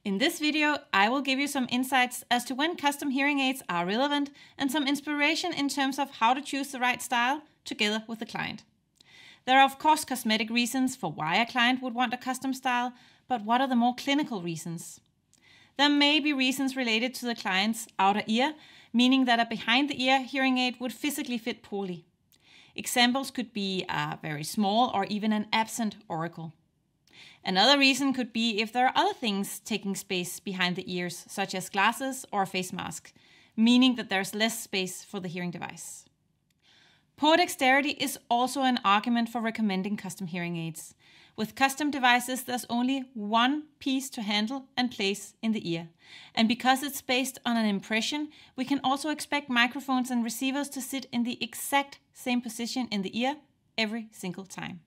In this video, I will give you some insights as to when custom hearing aids are relevant and some inspiration in terms of how to choose the right style together with the client. There are of course cosmetic reasons for why a client would want a custom style, but what are the more clinical reasons? There may be reasons related to the client's outer ear, meaning that a behind-the-ear hearing aid would physically fit poorly. Examples could be a very small or even an absent auricle. Another reason could be if there are other things taking space behind the ears, such as glasses or a face mask, meaning that there's less space for the hearing device. Poor dexterity is also an argument for recommending custom hearing aids. With custom devices, there's only one piece to handle and place in the ear. And because it's based on an impression, we can also expect microphones and receivers to sit in the exact same position in the ear every single time.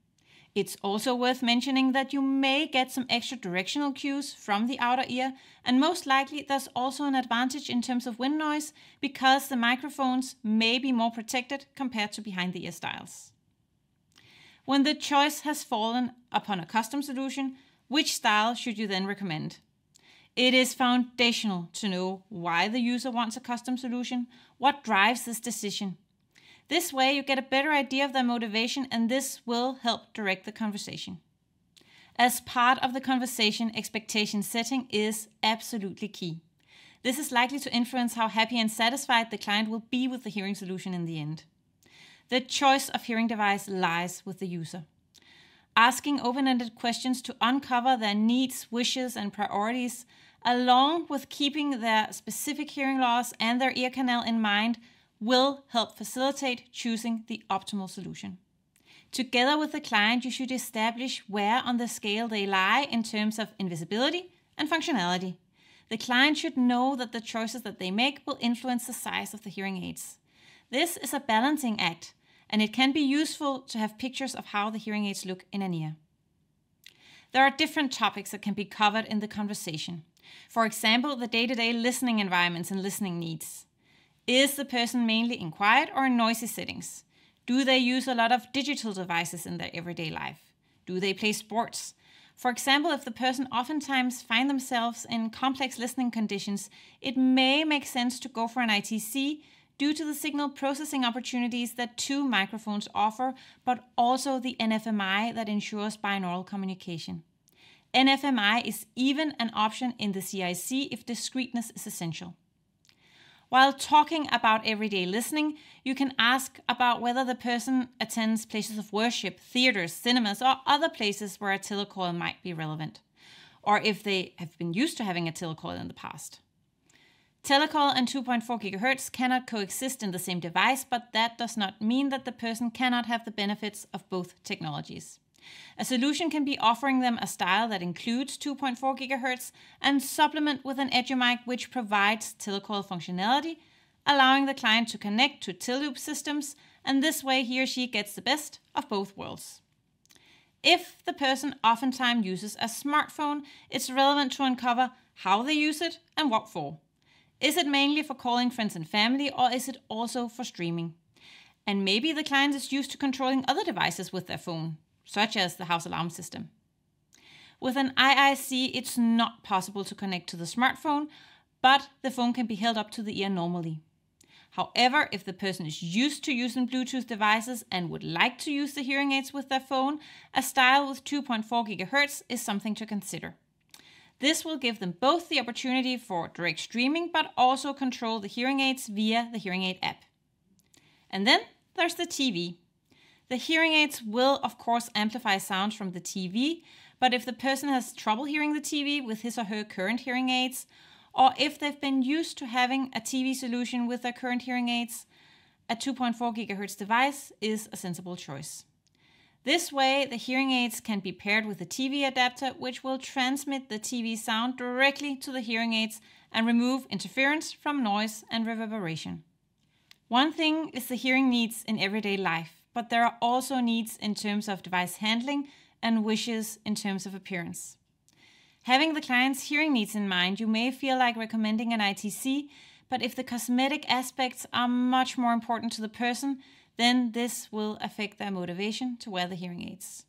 It's also worth mentioning that you may get some extra directional cues from the outer ear, and most likely there's also an advantage in terms of wind noise because the microphones may be more protected compared to behind-the-ear styles. When the choice has fallen upon a custom solution, which style should you then recommend? It is foundational to know why the user wants a custom solution, what drives this decision. This way you get a better idea of their motivation, and this will help direct the conversation. As part of the conversation, expectation setting is absolutely key. This is likely to influence how happy and satisfied the client will be with the hearing solution in the end. The choice of hearing device lies with the user. Asking open-ended questions to uncover their needs, wishes, and priorities, along with keeping their specific hearing loss and their ear canal in mind, will help facilitate choosing the optimal solution. Together with the client, you should establish where on the scale they lie in terms of invisibility and functionality. The client should know that the choices that they make will influence the size of the hearing aids. This is a balancing act, and it can be useful to have pictures of how the hearing aids look in an ear. There are different topics that can be covered in the conversation. For example, the day-to-day listening environments and listening needs. Is the person mainly in quiet or in noisy settings? Do they use a lot of digital devices in their everyday life? Do they play sports? For example, if the person oftentimes find themselves in complex listening conditions, it may make sense to go for an ITC due to the signal processing opportunities that two microphones offer, but also the NFMI that ensures binaural communication. NFMI is even an option in the CIC if discreteness is essential. While talking about everyday listening, you can ask about whether the person attends places of worship, theaters, cinemas, or other places where a telecoil might be relevant, or if they have been used to having a telecoil in the past. Telecoil and 2.4 GHz cannot coexist in the same device, but that does not mean that the person cannot have the benefits of both technologies. A solution can be offering them a style that includes 2.4 GHz and supplement with an EduMic which provides telecoil functionality, allowing the client to connect to teleloop systems, and this way he or she gets the best of both worlds. If the person oftentimes uses a smartphone, it's relevant to uncover how they use it and what for. Is it mainly for calling friends and family, or is it also for streaming? And maybe the client is used to controlling other devices with their phone, such as the house alarm system. With an IIC, it's not possible to connect to the smartphone, but the phone can be held up to the ear normally. However, if the person is used to using Bluetooth devices and would like to use the hearing aids with their phone, a style with 2.4 GHz is something to consider. This will give them both the opportunity for direct streaming, but also control the hearing aids via the hearing aid app. And then there's the TV. The hearing aids will, of course, amplify sound from the TV, but if the person has trouble hearing the TV with his or her current hearing aids, or if they've been used to having a TV solution with their current hearing aids, a 2.4 GHz device is a sensible choice. This way, the hearing aids can be paired with a TV adapter, which will transmit the TV sound directly to the hearing aids and remove interference from noise and reverberation. One thing is the hearing needs in everyday life, but there are also needs in terms of device handling and wishes in terms of appearance. Having the client's hearing needs in mind, you may feel like recommending an ITC, but if the cosmetic aspects are much more important to the person, then this will affect their motivation to wear the hearing aids.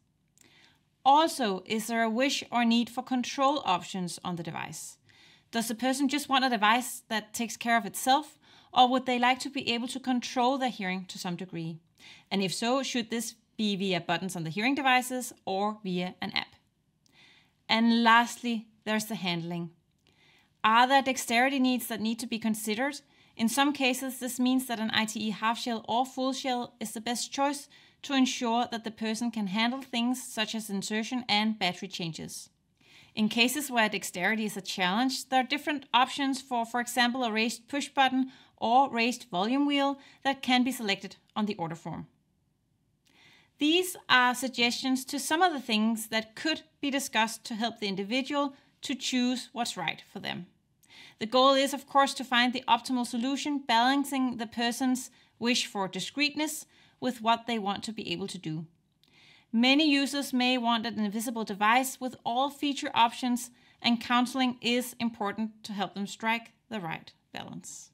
Also, is there a wish or need for control options on the device? Does the person just want a device that takes care of itself, or would they like to be able to control their hearing to some degree? And if so, should this be via buttons on the hearing devices or via an app? And lastly, there's the handling. Are there dexterity needs that need to be considered? In some cases, this means that an ITE half shell or full shell is the best choice to ensure that the person can handle things such as insertion and battery changes. In cases where dexterity is a challenge, there are different options for example, a raised push button or raised volume wheel that can be selected on the order form. These are suggestions to some of the things that could be discussed to help the individual to choose what's right for them. The goal is, of course, to find the optimal solution, balancing the person's wish for discreetness with what they want to be able to do. Many users may want an invisible device with all feature options, and counseling is important to help them strike the right balance.